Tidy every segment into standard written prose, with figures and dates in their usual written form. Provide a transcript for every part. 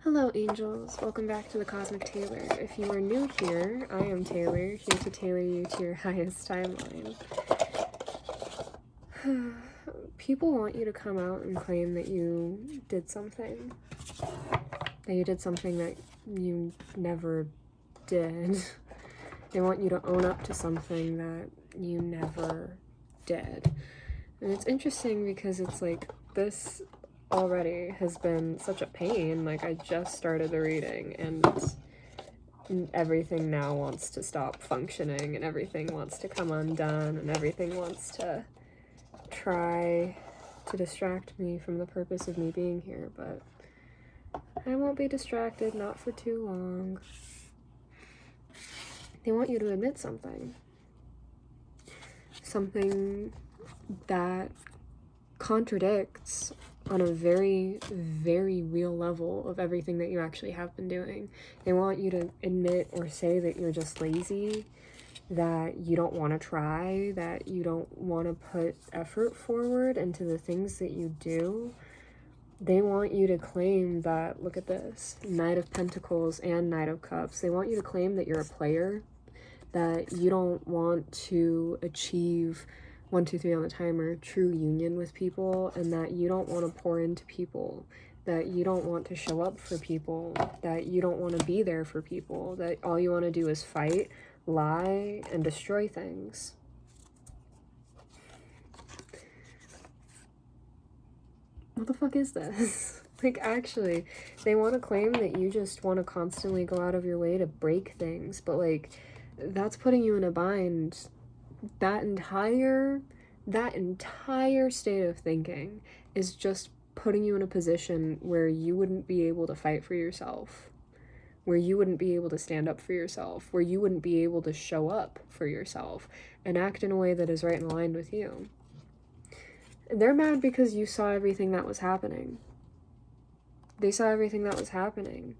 Hello angels, welcome back to the Cosmic Tailor. If you are new here, I am Taylor, here to tailor you to your highest timeline. People want you to come out and claim that you did something. That you did something that you never did. They want you to own up to something that you never did. And it's interesting because it's like this already has been such a pain. Like, I just started the reading and everything now wants to stop functioning and everything wants to come undone and everything wants to try to distract me from the purpose of me being here, but I won't be distracted, not for too long. They want you to admit something that contradicts on a very, very real level of everything that you actually have been doing. They want you to admit or say that you're just lazy, that you don't want to try, that you don't want to put effort forward into the things that you do. They want you to claim that, look at this, Knight of Pentacles and Knight of Cups. They want you to claim that you're a player, that you don't want to achieve 1, 2, 3 on the timer, true union with people, and that you don't want to pour into people, that you don't want to show up for people, that you don't want to be there for people, that all you want to do is fight, lie, and destroy things. What the fuck is this? Like, actually, they want to claim that you just want to constantly go out of your way to break things, but like, that's putting you in a bind. That entire state of thinking is just putting you in a position where you wouldn't be able to fight for yourself, where you wouldn't be able to stand up for yourself, where you wouldn't be able to show up for yourself and act in a way that is right in line with you. They're mad because you saw everything that was happening. They saw everything that was happening.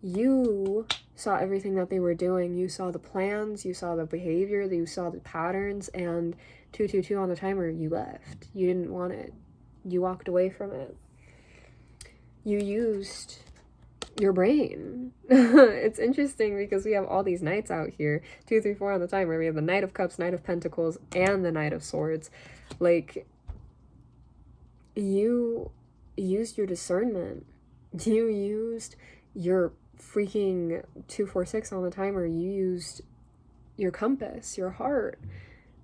You saw everything that they were doing. You saw the plans, you saw the behavior, you saw the patterns, and 222 on the timer, you left. You didn't want it. You walked away from it. You used your brain. It's interesting because we have all these knights out here. 2, 3, 4 on the timer. We have the Knight of Cups, Knight of Pentacles, and the Knight of Swords. Like, you used your discernment. You used your freaking 2, 4, 6 on the timer. You used your compass, your heart,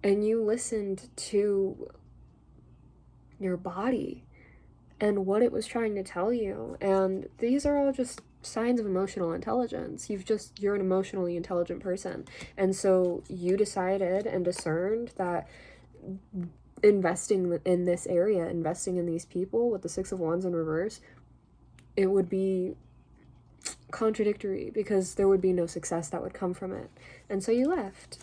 and you listened to your body and what it was trying to tell you. And these are all just signs of emotional intelligence. You're an emotionally intelligent person. And so you decided and discerned that investing in this area, investing in these people with the 6 of Wands in reverse, it would be contradictory because there would be no success that would come from it. And so you left.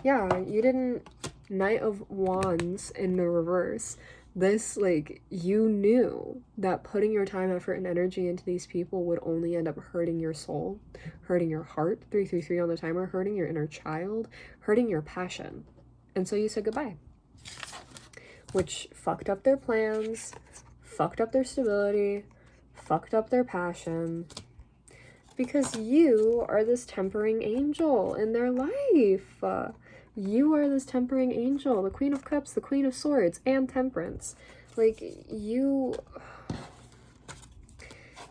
Yeah, you didn't. Knight of Wands in the reverse. This, like, you knew that putting your time, effort, and energy into these people would only end up hurting your soul, hurting your heart, 333 on the timer, hurting your inner child, hurting your passion. And so you said goodbye. Which fucked up their plans, fucked up their stability, fucked up their passion, because you are this tempering angel in their life. You are this tempering angel, the Queen of Cups, the Queen of Swords, and Temperance. Like,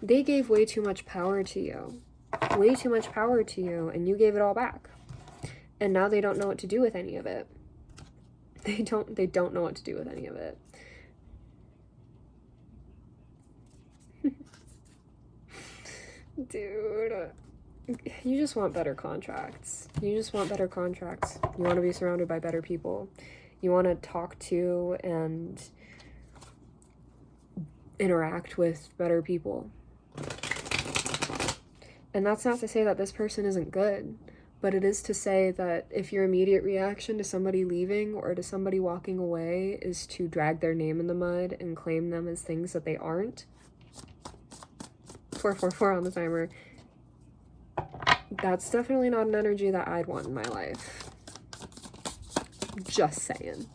they gave way too much power to you. Way too much power to you, and you gave it all back. And now they don't know what to do with any of it. They don't know what to do with any of it. Dude, you just want better contracts. You just want better contracts. You want to be surrounded by better people. You want to talk to and interact with better people. And that's not to say that this person isn't good, but it is to say that if your immediate reaction to somebody leaving or to somebody walking away is to drag their name in the mud and claim them as things that they aren't, 4, 4, 4 on the timer, that's definitely not an energy that I'd want in my life. Just saying.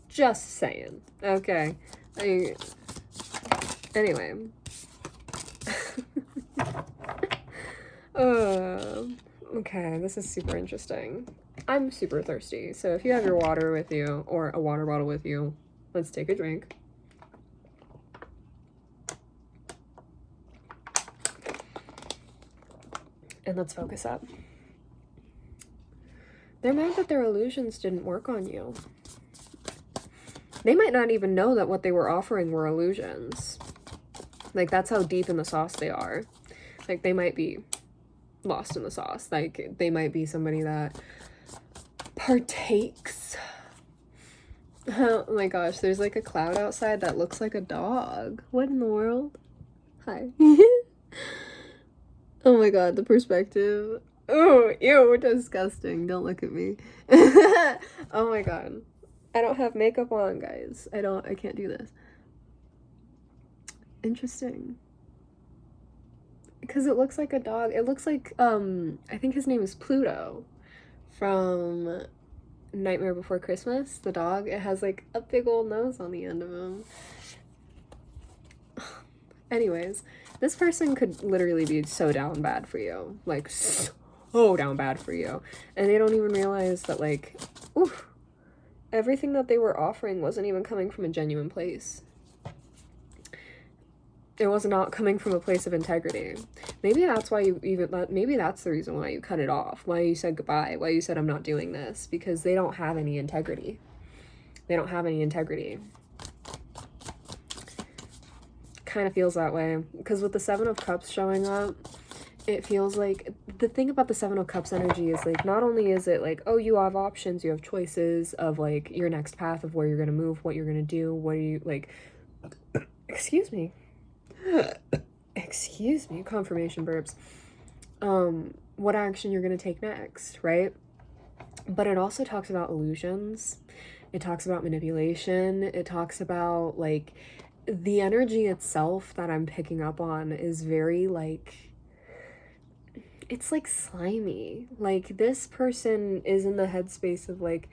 Just saying. Okay. Anyway. Okay, this is super interesting. I'm super thirsty, so if you have your water with you, or a water bottle with you, let's take a drink. And let's focus up. They're mad that their illusions didn't work on you. They might not even know that what they were offering were illusions. Like, that's how deep in the sauce they are. Like, they might be lost in the sauce. Like, they might be somebody that partakes. Oh my gosh, there's like a cloud outside that looks like a dog. What in the world? Hi. Oh my god, the perspective. Oh, ew, disgusting. Don't look at me. Oh my god. I don't have makeup on, guys. I can't do this. Interesting. Because it looks like a dog. It looks like, I think his name is Pluto from Nightmare Before Christmas. The dog. It has like a big old nose on the end of him. Anyways, this person could literally be so down bad for you. Like, so down bad for you. And they don't even realize that, like, oof, everything that they were offering wasn't even coming from a genuine place. It was not coming from a place of integrity. Maybe that's why maybe that's the reason why you cut it off, why you said goodbye, why you said I'm not doing this, because they don't have any integrity. They don't have any integrity. Kind of feels that way, because with the Seven of Cups showing up, it feels like, the thing about the Seven of Cups energy is, like, not only is it like, oh, you have options, you have choices of, like, your next path of where you're gonna move, what you're gonna do, what are you, like, excuse me, confirmation burps, what action you're gonna take next, right? But it also talks about illusions, it talks about manipulation, it talks about, like, the energy itself that I'm picking up on is very, like, it's like slimy. Like, this person is in the headspace of, like,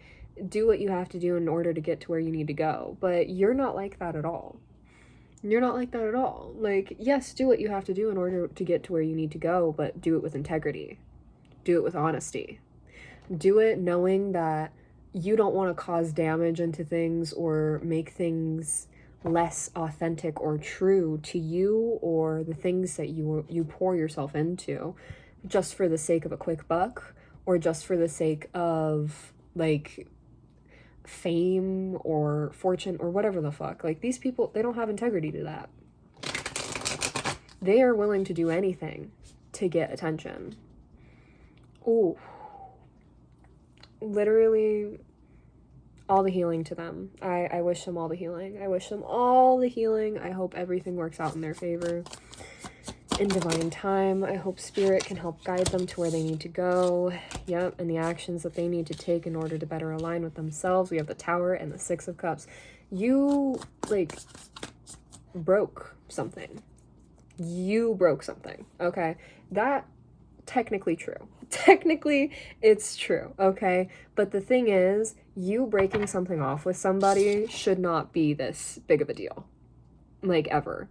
do what you have to do in order to get to where you need to go, but you're not like that at all. You're not like that at all. Like, yes, do what you have to do in order to get to where you need to go, but do it with integrity. Do it with honesty. Do it knowing that you don't want to cause damage into things or make things less authentic or true to you or the things that you pour yourself into just for the sake of a quick buck or just for the sake of, like, fame or fortune or whatever the fuck. Like, these people, they don't have integrity to that. They are willing to do anything to get attention. Ooh. Literally, all the healing to them. I wish them all the healing. I wish them all the healing. I hope everything works out in their favor. In divine time, I hope spirit can help guide them to where they need to go. Yep, and the actions that they need to take in order to better align with themselves. We have the Tower and the Six of Cups. You, like, broke something. You broke something, okay? That, technically true. Technically, it's true, okay? But the thing is, you breaking something off with somebody should not be this big of a deal. Like, ever.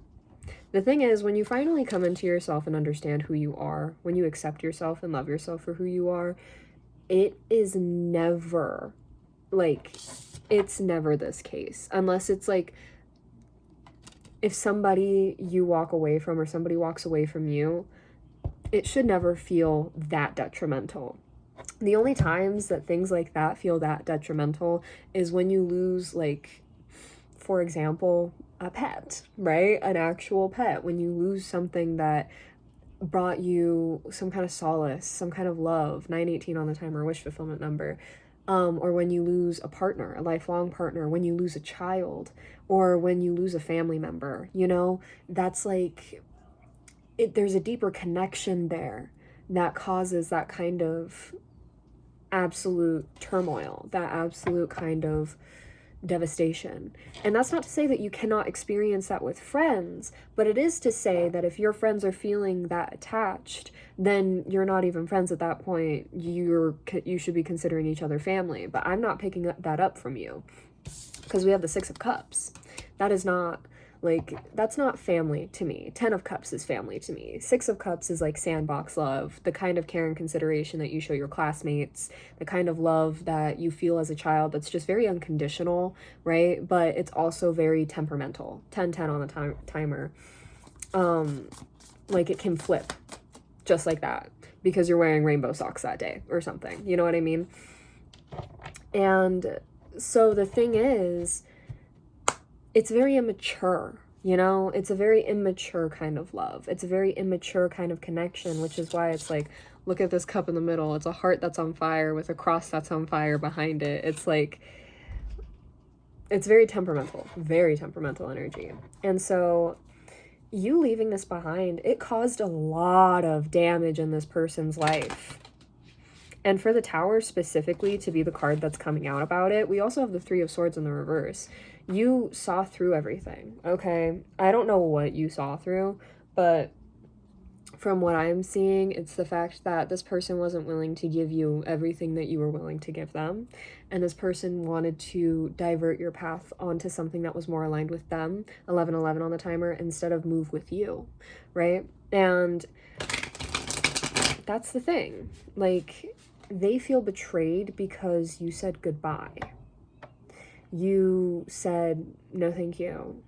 The thing is, when you finally come into yourself and understand who you are, when you accept yourself and love yourself for who you are, it is never, like, it's never this case. Unless it's, like, if somebody you walk away from or somebody walks away from you, it should never feel that detrimental. The only times that things like that feel that detrimental is when you lose, like, for example, a pet, right? An actual pet. When you lose something that brought you some kind of solace, some kind of love, 918 on the timer, wish fulfillment number, or when you lose a partner, a lifelong partner, when you lose a child, or when you lose a family member, you know, that's like, there's a deeper connection there that causes that kind of absolute turmoil, that absolute kind of devastation. And that's not to say that you cannot experience that with friends, but it is to say that if your friends are feeling that attached, then you're not even friends at that point. You should be considering each other family. But I'm not picking that up from you, because we have the Six of Cups. That is not, Like, that's not family to me. 10 of Cups is family to me. 6 of Cups is like sandbox love, the kind of care and consideration that you show your classmates, the kind of love that you feel as a child that's just very unconditional, right? But it's also very temperamental. 10-10 on the timer. Like, it can flip just like that because you're wearing rainbow socks that day or something. You know what I mean? And so the thing is, it's very immature, you know? It's a very immature kind of love. It's a very immature kind of connection, which is why it's like, look at this cup in the middle. It's a heart that's on fire with a cross that's on fire behind it. It's like, it's very temperamental energy. And so you leaving this behind, it caused a lot of damage in this person's life. And for the Tower specifically to be the card that's coming out about it, we also have the Three of Swords in the reverse. You saw through everything, okay? I don't know what you saw through, but from what I'm seeing, it's the fact that this person wasn't willing to give you everything that you were willing to give them. And this person wanted to divert your path onto something that was more aligned with them, 11-11 on the timer, instead of move with you, right? And that's the thing. Like, they feel betrayed because you said goodbye. You said, no, thank you.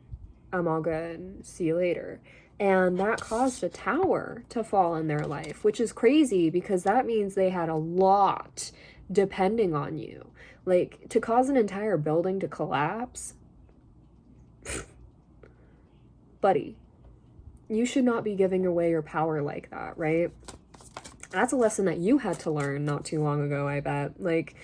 I'm all good. See you later. And that caused a tower to fall in their life, which is crazy because that means they had a lot depending on you. Like, to cause an entire building to collapse, buddy, you should not be giving away your power like that, right? That's a lesson that you had to learn not too long ago, I bet. Like,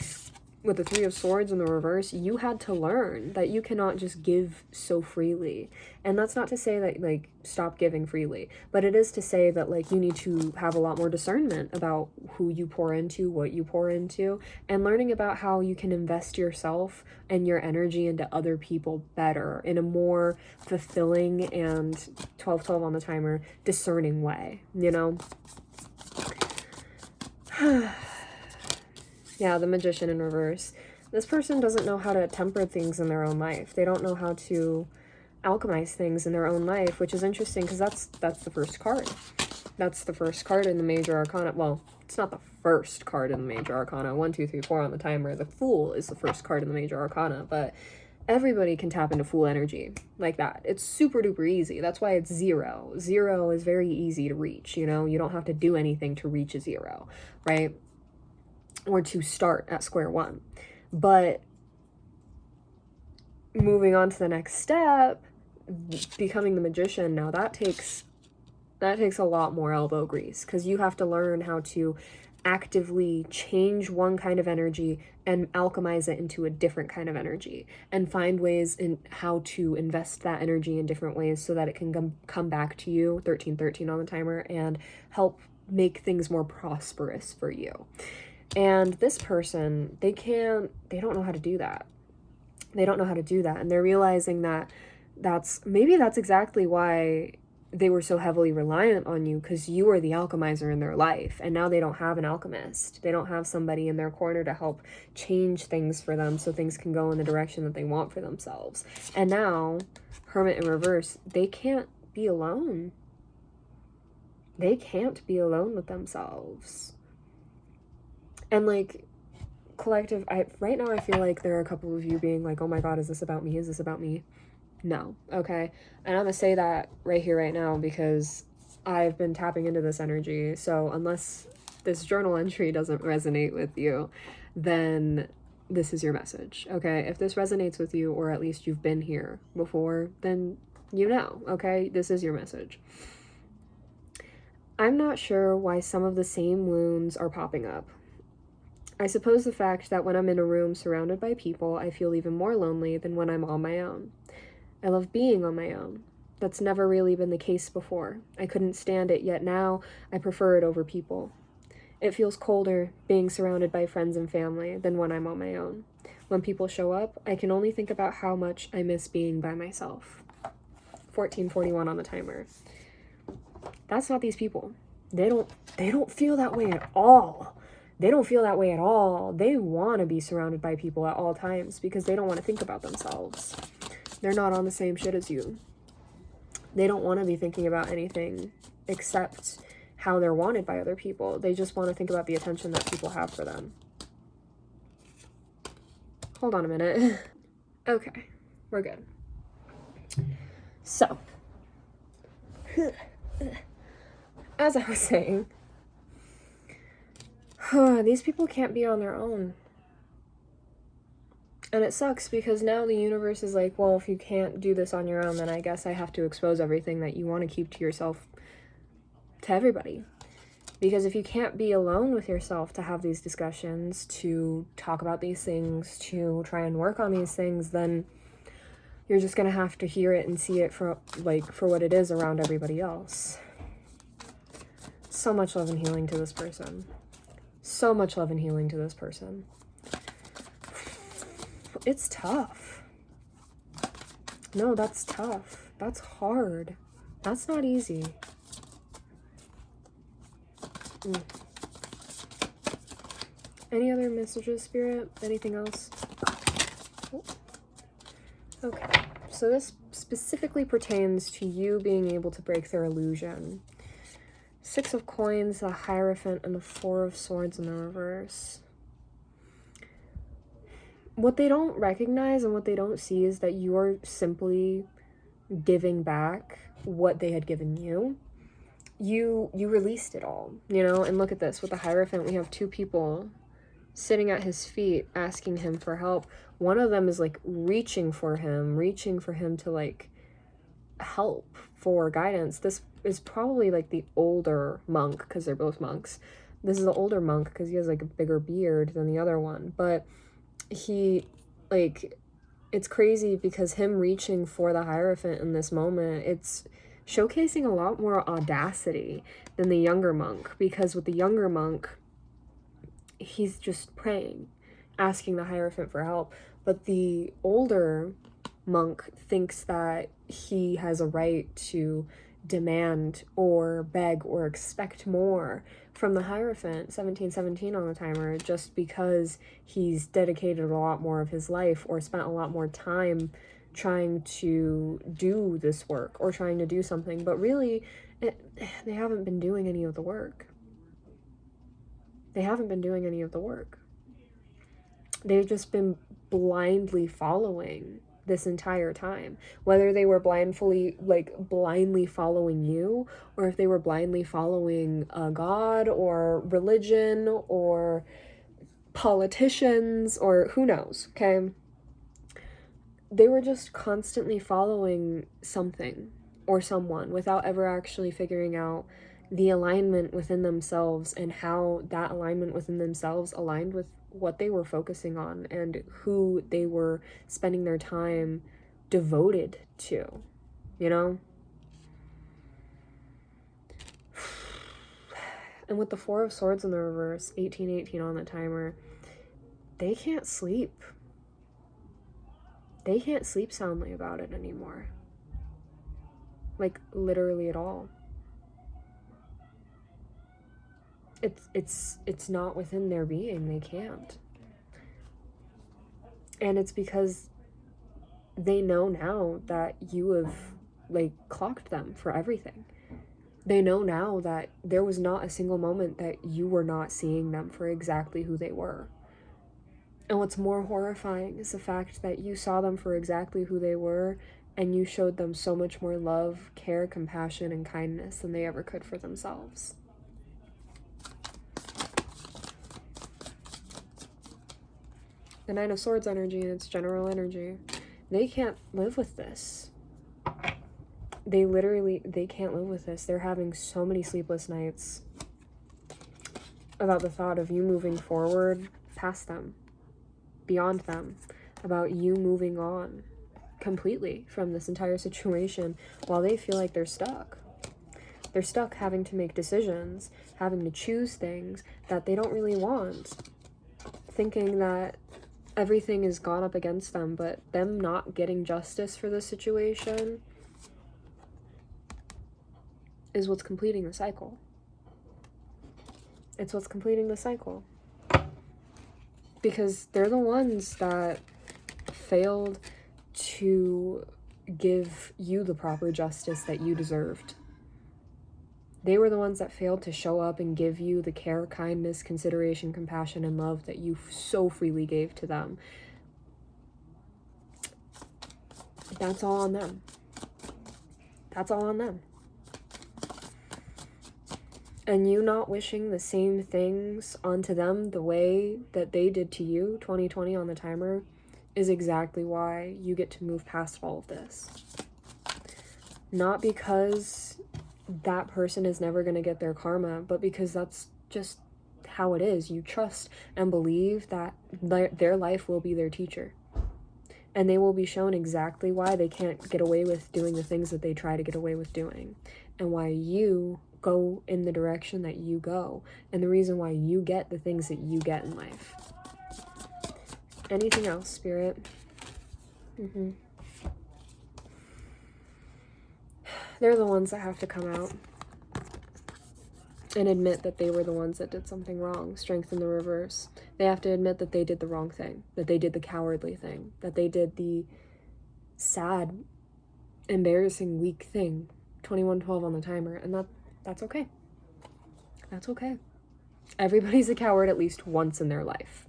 with the Three of Swords in the reverse, you had to learn that you cannot just give so freely. And that's not to say that, like, stop giving freely, but it is to say that, like, you need to have a lot more discernment about who you pour into, what you pour into, and learning about how you can invest yourself and your energy into other people better in a more fulfilling and 12-12 on the timer, discerning way, you know? Yeah, the Magician in reverse. This person doesn't know how to temper things in their own life. They don't know how to alchemize things in their own life, which is interesting because that's the first card. That's the first card in the Major Arcana. Well, it's not the first card in the Major Arcana. 1, 2, 3, 4 on the timer. The Fool is the first card in the Major Arcana, but everybody can tap into Fool energy like that. It's super duper easy. That's why it's 0. 0 is very easy to reach, you know? You don't have to do anything to reach a 0, right? Or to start at square one. But moving on to the next step, becoming the Magician, now that takes a lot more elbow grease, because you have to learn how to actively change one kind of energy and alchemize it into a different kind of energy, and find ways in how to invest that energy in different ways so that it can come back to you, 13-13 on the timer, and help make things more prosperous for you. And this person, they don't know how to do that. They don't know how to do that. And they're realizing that that's exactly why they were so heavily reliant on you, because you were the alchemizer in their life. And now they don't have an alchemist. They don't have somebody in their corner to help change things for them so things can go in the direction that they want for themselves. And now, Hermit in reverse, they can't be alone. They can't be alone with themselves. And, like, collective, right now I feel like there are a couple of you being like, oh my god, is this about me? Is this about me? No, okay? And I'm gonna say that right here, right now, because I've been tapping into this energy. So unless this journal entry doesn't resonate with you, then this is your message, okay? If this resonates with you, or at least you've been here before, then you know, okay? This is your message. I'm not sure why some of the same wounds are popping up. I suppose the fact that when I'm in a room surrounded by people, I feel even more lonely than when I'm on my own. I love being on my own. That's never really been the case before. I couldn't stand it, yet now I prefer it over people. It feels colder being surrounded by friends and family than when I'm on my own. When people show up, I can only think about how much I miss being by myself. 14:41 on the timer. That's not these people. They don't feel that way at all. They don't feel that way at all. They want to be surrounded by people at all times because they don't want to think about themselves. They're not on the same shit as you. They don't want to be thinking about anything except how they're wanted by other people. They just want to think about the attention that people have for them. Hold on a minute. Okay, we're good. So, as I was saying, these people can't be on their own. And it sucks because now the universe is like, well, if you can't do this on your own, then I guess I have to expose everything that you want to keep to yourself to everybody. Because if you can't be alone with yourself to have these discussions, to talk about these things, to try and work on these things, then you're just going to have to hear it and see it for what it is around everybody else. So much love and healing to this person. So much love and healing to this person. It's tough. No, that's tough. That's hard. That's not easy. Any other messages, Spirit? Anything else? Oh. Okay, so this specifically pertains to you being able to break their illusion. 6 of Coins, the Hierophant, and the 4 of Swords in the reverse. What they don't recognize and what they don't see is that you're simply giving back what they had given you. You released it all, you know? And look at this. With the Hierophant, we have 2 people sitting at his feet asking him for help. One of them is like reaching for him to like help for guidance. This is probably like the older monk, because they're both monks. This is the older monk because he has like a bigger beard than the other one. But he, like, it's crazy because him reaching for the Hierophant in this moment, it's showcasing a lot more audacity than the younger monk. Because with the younger monk, he's just praying, asking the Hierophant for help. But the older monk thinks that he has a right to demand or beg or expect more from the Hierophant, 1717 on the timer, just because he's dedicated a lot more of his life or spent a lot more time trying to do this work or trying to do something. But really, they haven't been doing any of the work. They haven't been doing any of the work. They've just been blindly following this entire time. Whether they were blindly following you, or if they were blindly following a god or religion or politicians or who knows, okay? They were just constantly following something or someone without ever actually figuring out the alignment within themselves and how that alignment within themselves aligned with what they were focusing on and who they were spending their time devoted to, you know? And with the 4 of Swords in the reverse, 1818 on the timer, they can't sleep. They can't sleep soundly about it anymore. Like, literally at all. It's not within their being. They can't. And it's because they know now that you have, like, clocked them for everything. They know now that there was not a single moment that you were not seeing them for exactly who they were. And what's more horrifying is the fact that you saw them for exactly who they were, and you showed them so much more love, care, compassion, and kindness than they ever could for themselves. The 9 of Swords energy and its general energy. They can't live with this. They can't live with this. They're having so many sleepless nights about the thought of you moving forward past them, beyond them, about you moving on completely from this entire situation while they feel like they're stuck. They're stuck having to make decisions, having to choose things that they don't really want, thinking that everything is gone up against them, but them not getting justice for the situation is what's completing the cycle. It's what's completing the cycle. Because they're the ones that failed to give you the proper justice that you deserved. They were the ones that failed to show up and give you the care, kindness, consideration, compassion, and love that you so freely gave to them. That's all on them. That's all on them. And you not wishing the same things onto them the way that they did to you, 2020 on the timer, is exactly why you get to move past all of this. Not because that person is never going to get their karma, but because that's just how it is. You trust and believe that their life will be their teacher. And they will be shown exactly why they can't get away with doing the things that they try to get away with doing. And why you go in the direction that you go. And the reason why you get the things that you get in life. Anything else, Spirit? They're the ones that have to come out and admit that they were the ones that did something wrong. Strength in the reverse. They have to admit that they did the wrong thing, that they did the cowardly thing, that they did the sad, embarrassing, weak thing. 2112 on the timer, and that's okay. That's okay. Everybody's a coward at least once in their life.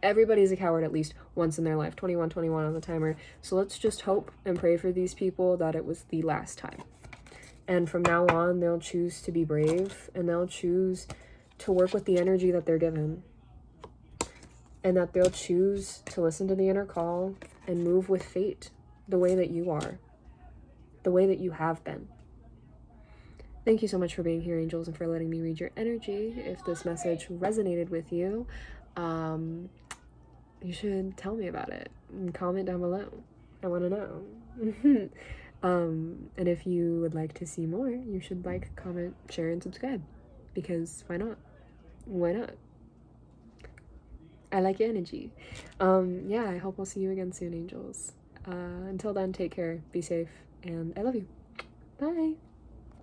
Everybody's a coward at least once in their life. 2121 on the timer. So let's just hope and pray for these people that it was the last time. And from now on, they'll choose to be brave, and they'll choose to work with the energy that they're given. And that they'll choose to listen to the inner call and move with fate the way that you are, the way that you have been. Thank you so much for being here, angels, and for letting me read your energy. If this message resonated with you, you should tell me about it and comment down below. I want to know. And if you would like to see more, you should like, comment, share, and subscribe. Because why not? Why not? I like your energy. Yeah, I hope I'll see you again soon, angels. Until then, take care, be safe, and I love you. Bye.